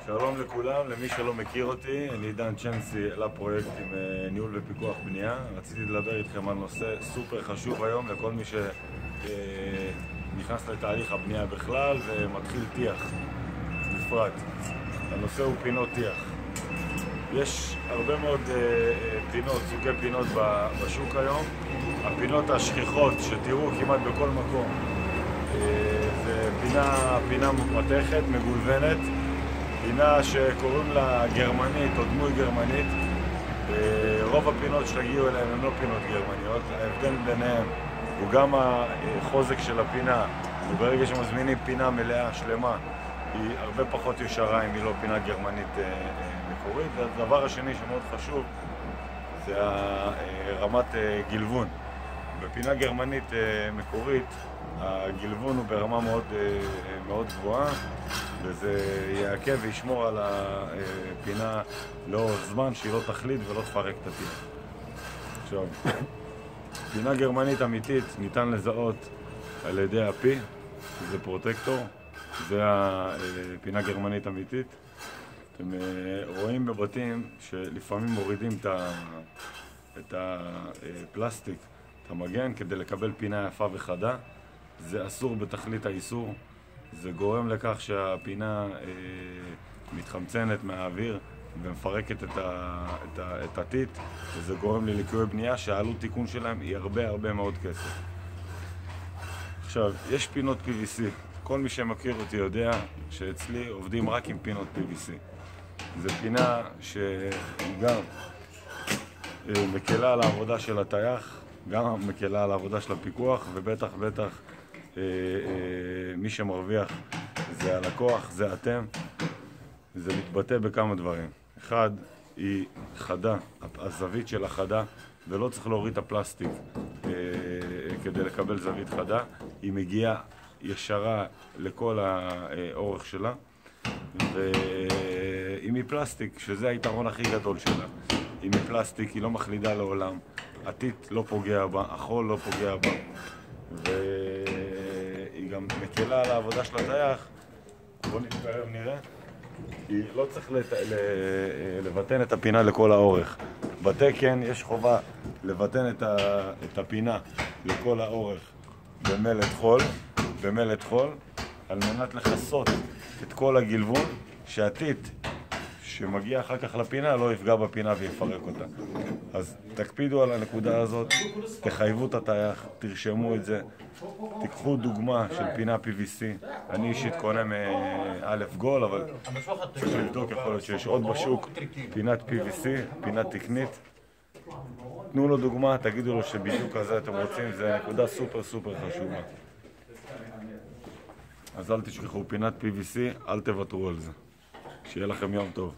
שלום לכולם, למי שלא מכיר אותי, אני עידן צ'נסי לפרויקט עם ניהול ופיקוח בנייה. רציתי לדבר איתכם על נושא סופר חשוב היום לכל מי שנכנס לתהליך הבנייה בכלל ומתחיל טיח בפרט. הנושא הוא פינות טיח. יש הרבה מאוד פינות, סוגי פינות בשוק היום. הפינות השכיחות שתראו כמעט בכל מקום זה פינה מתכת, מגולבנת, פינה שקוראים לה גרמנית או דמוי גרמנית. רוב הפינות שתגיעו אליהן הן לא פינות גרמניות. ההבדל ביניהן הוא גם החוזק של הפינה, וברגע שמזמינים פינה מלאה, שלמה, היא הרבה פחות ישרה אם היא לא פינה גרמנית מקורית. והדבר השני שמאוד חשוב זה רמת גלבון. בפינה גרמנית מקורית הגלבון הוא ברמה מאוד גבוהה, וזה יעכב וישמור על הפינה לאורך זמן, שהיא לא תחליד ולא תפרק את הטיח. עכשיו, פינה גרמנית אמיתית ניתן לזהות על ידי הפי, זה פרוטקטור, זה הפינה גרמנית אמיתית. אתם רואים בבתים שלפעמים מורידים את הפלסטיק, את המגן, כדי לקבל פינה יפה וחדה. זה אסור בתכלית האיסור. זה גורם לכך שהפינה מתחמצנת מהאוויר ומפרקת את הטיט, וזה גורם לליקויי בנייה שהעלות תיקון שלהם היא הרבה מאוד כסף. עכשיו, יש פינות PVC. כל מי שמכיר אותי יודע שאצלי עובדים רק עם פינות PVC. זו פינה שגם מקלה על העבודה של הטייח, גם מקלה על העבודה של הפיקוח, ובטח מי שמרוויח זה הלקוח, זה אתם. זה מתבטא בכמה דברים. אחד, היא חדה, הזווית של החדה, ולא צריך להוריד את הפלסטיק כדי לקבל זווית חדה. היא מגיעה ישרה לכל האורך שלה, והיא מפלסטיק, שזה היתרון הכי גדול שלה. היא מפלסטיק, היא לא מחלידה לעולם, הטיט לא פוגע בה, החול לא פוגע בה, והיא גם מקלה על העבודה של הטייח. בואו נתקרב נראה. היא לא צריך לבטן את הפינה לכל האורך. בתקן יש חובה לבטן את הפינה לכל האורך במלט חול, על מנת לחסות את כל הגלבון, שהטיט שמגיע אחר כך לפינה לא יפגע בפינה ויפרק אותה. אז תקפידו על הנקודה הזאת, תחייבו את הטייח, תרשמו את זה, תיקחו דוגמה של פינה PVC. אני אישית קונה מא' גול, אבל צריך לבדוק, יכול להיות שיש עוד בשוק פינת PVC, פינה תקנית. תנו לו דוגמה, תגידו לו שבדיוק כזה אתם רוצים, זה נקודה סופר חשובה. אז אל תשכחו, פינת PVC, אל תוותרו על זה. שיהיה לכם יום טוב.